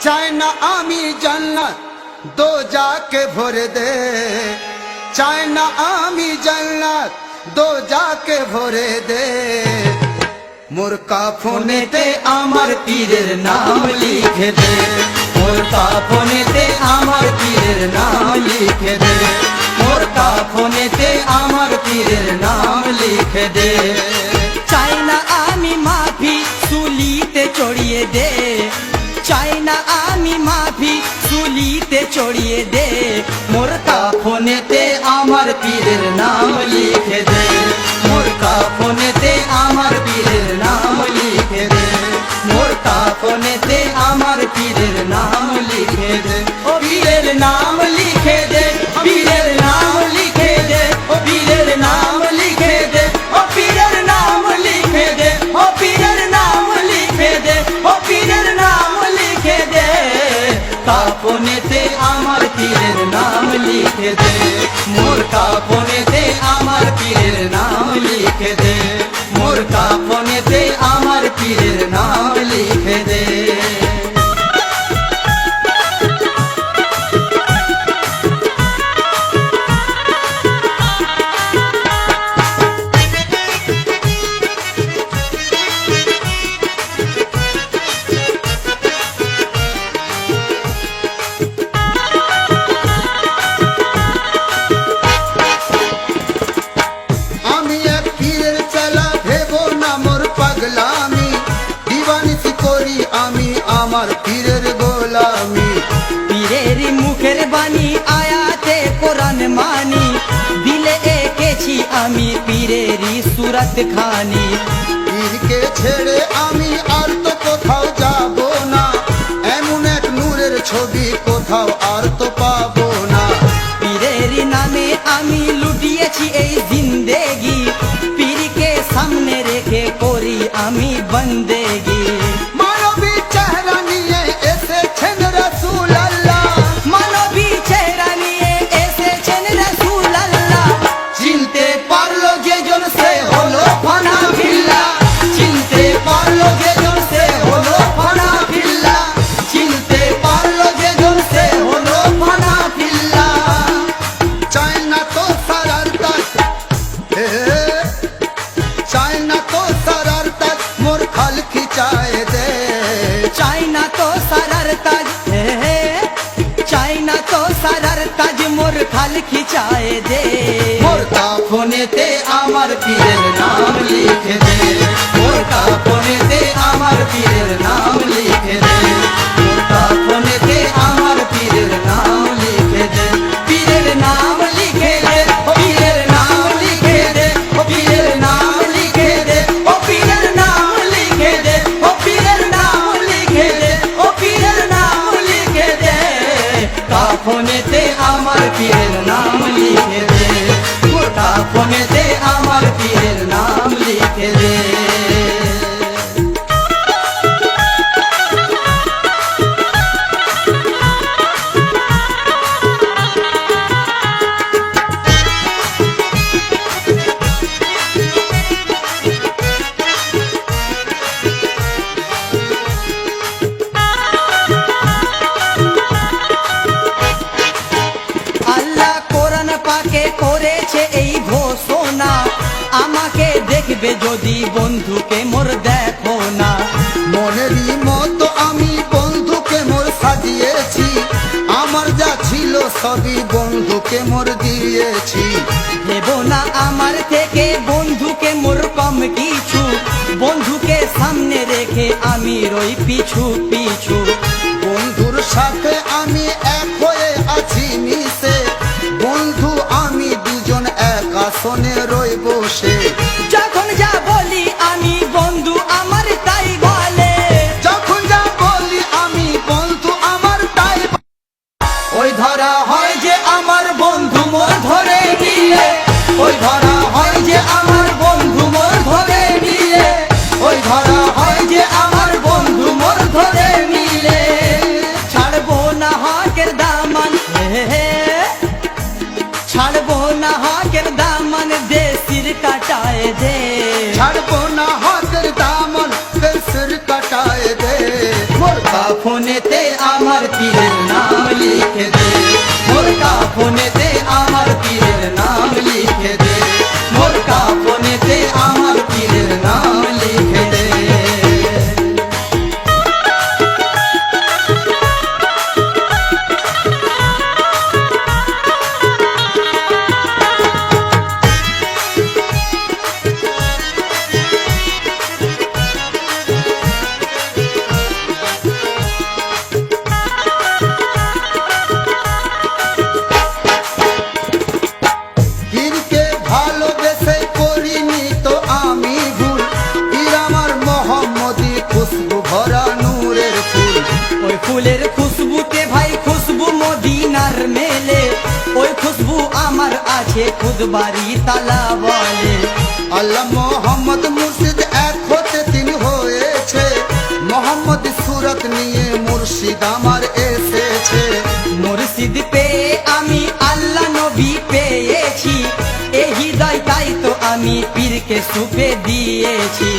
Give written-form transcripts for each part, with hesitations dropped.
চাই না আমি জান্নাত দো যাকে ভরে দে, চাই না আমি জান্নাত দো যাকে ভরে দে। মোর কাফনেতে আমার পীরের নাম লিখে দে, মোর কাফনেতে আমার পীরের নাম লিখে দে, মোর কাফনেতে আমার পীরের নাম লিখে দে। চাই না আমি মাফি সুলিতে চড়িয়ে দে, চাই না আমি মাফি সুলিতে চড়িয়ে দে। মোর কাফনেতে আমার পীরের নাম লিখে দে, মোর কাফনেতে আমার পীরের নাম লিখে দে, মোর কাফনেতে আমার পীরের নাম লিখে দে। ও পীরের নাম লিখে দে, পীরের নাম লিখে দে, ও পীরের নাম লিখে দে, ও পীরের নাম লিখে দে, ও পীরের নাম লিখে দে, ও পীরের নাম লিখে দে। কাফনেতে আমার পীরের নাম লিখে দে, মোর কাফনেতে আমার পীরের নাম লিখে দে, মোর কাফনেতে আমার পীরের নাম লিখে দে। আমার পীরের গোলামি, পীরের মুখের বাণী আয়াতে কোরআন মানি, দিলে এঁকেছি আমি পীরেরই সুরত খানি। পীরকে ছেড়ে আমি আর তো কোথাও যাব না, এমন এক নূরের ছবি কোথাও আর তো পাবো না। পীরের নামে আমি লুটিয়েছি এই জিন্দেগি, পীরকে সামনে রেখে করি আমি বন্দেগি। তাজ মোর খাল খিচায়ে দে, মোর কাফনেতে আমার পীরের নাম লিখে দে, মোর কাফনেতে আমার পীরের নাম লিখে দে, মোর কাফনেতে আমার পীরের নাম লিখে দে। পীরের নাম লিখে দে, ও পীরের নাম লিখে দে, ও পীরের নাম লিখে দে, ও পীরের নাম লিখে দে, ও পীরের নাম লিখে দে, ও পীরের নাম লিখে দে। কাফনেতে আমার পীরের নাম লিখে দে, মোর কাফনেতে আমার পীরের নাম লিখে দে। করেছে এই ঘোষণা, আমাকে দেখবে যদি বন্ধুকে মোর দেখো না। মনেরই মতো আমি বন্ধুকে মোর সাজিয়েছি, আমার যা ছিল সবই বন্ধুকে মোর দিয়েছি। দেব না আমার থেকে বন্ধুকে মোর কম কিছু, বন্ধুকে সামনে রেখে আমি রই পিছু পিছু। বন্ধুর সাথে আমি এক হয়ে আছি মিশে, বন্ধু আমি দুজন এক আসনে রই বসে। যখন যা বলি আমি বন্ধু আমার তাই বলে, যখন যা বলি আমি বন্ধু আমার তাই। ওই ধরা হয় যে আমার বন্ধু মোর ধরে নিয়ে, ওই ধরা হয় যে আমার বন্ধু মোর ধরে নিয়ে, ওই ধরা হয় যে আমার বন্ধু মোর ধরে নিলে। ছাড়বো না হকের দামান, ছাড়বো না হকের দামান দে সির কাটায় দে, ছাড়বো না হকের দামন দে সির কাটায় দে। মোর কাফনেতে আমার পীরের নাম লিখে দে, মোর কাফনেতে আমার পীরের নাম লিখে দে, মোর কাফনেতে আমার পীরের নাম লিখে দে। পীরকে ভালোবেসে করিনি তো আমি ভুল, পীর আমার মোহাম্মদী খুশবু ভরা নূরের ফুল। ওই ফুলের খুশবুতে ভাই খুশবু মদিনার মেলে, ওই খুশবু আমার আছে খুদ বাড়ি তালা বলে। আল্লাহ মোহাম্মদ মুর্শিদ এক হতে তিন হয়েছে, মোহাম্মদ সুরত নিয়ে মুর্শিদ আমার এসেছে। মুর্শিদ পেয়ে আমি আল্লাহ নবী পেয়েছি, এই হৃদয় তাই তো আমি পীরকে সুপে দিয়েছি।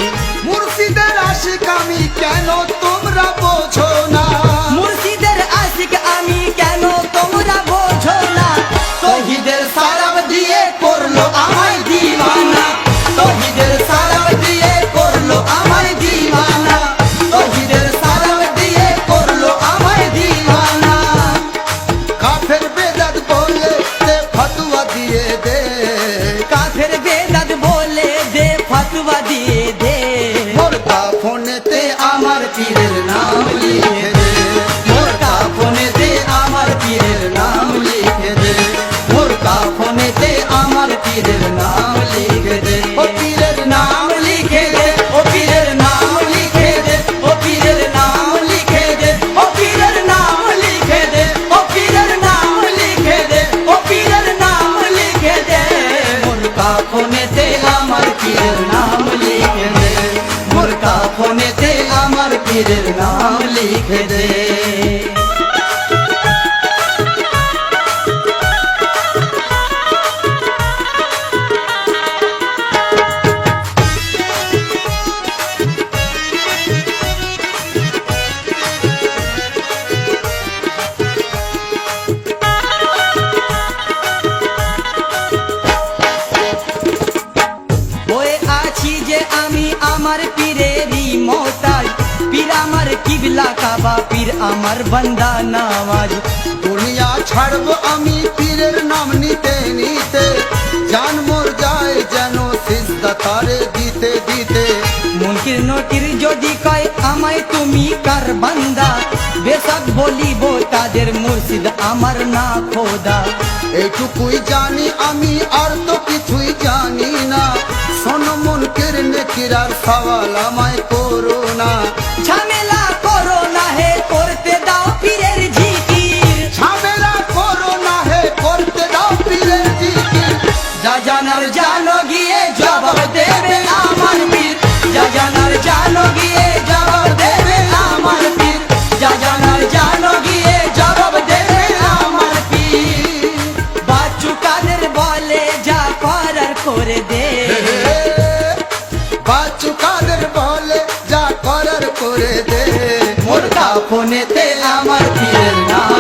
মুর্শিদের আশিক আমি কেন তোমরা বোঝো না, মুর্শিদের আশিক আমি কেন তোমরা বোঝো না। তৌহিদের সালাম দিয়ে করলো আমায় দিওয়ানা, তৌহিদের সালাম দিয়ে করলো আমায় দিওয়ানা, তৌহিদের সালাম দিয়ে করলো আমায় দিওয়ানা। কাফের বেদাত বলে দে ফতোয়া দিয়ে দে, কাফের বেদাত বলে দে ফতোয়া দিয়ে দে। মোর কাফনেতে আমার পীরের নাম লিখে দে, মোর কাফনেতে আমার পীরের নাম লিখে দে, মোর কাফনেতে আমার পীরের নাম লিখে দে। ও পীরের নাম লিখে দে, ও পীরের নাম লিখে দে, ও পীরের নাম লিখে দে, ও পীরের নাম লিখে দে, ও পীরের নাম লিখে দে, ও পীরের নাম লিখে দে। মোর কাফনেতে আমার পীরের নাম লিখে দে, মোর কাফনেতে আমার পীরের নাম লিখে দে। বয়ে আছি যে আমি আমার পীরেরই মহতাজ, পীর আমার কিবলা কাবা, পীর আমার বান্দা নামাজ। দুনিয়া ছাড়বো আমি পীরের নাম নিতে নিতে, জান মোর যায় যেন সিজদা তারে দিতে দিতে। মুনকির নকির যদি কয় আমায় তুমি কার বান্দা, বেশক বলিব তাদের মুর্শিদ আমার না খোদা। এইটুকুই জানি আমি আর তো কিছুই জানি না, শোনো মুনকির নেকিরার সওয়াল আমায় করো না। ঝামেলা করো না হে করতে দাও পীরের জিকির, ঝামেলা করো না হে করতে দাও পীরের জিকির। যা জানার জানো গিয়ে জবাব দেবে আমার পীর, যা জানার জানো গিয়ে জবাব দেবে আমার পীর, যা জানার জানো গিয়ে জবাব দেবে আমার পীর। বাচ্চু কাদের বলে যা করার করে দে, বাচ্চু কাদের বলে যা করার করে দে। মোর কাফনেতে আমার পীরের নাম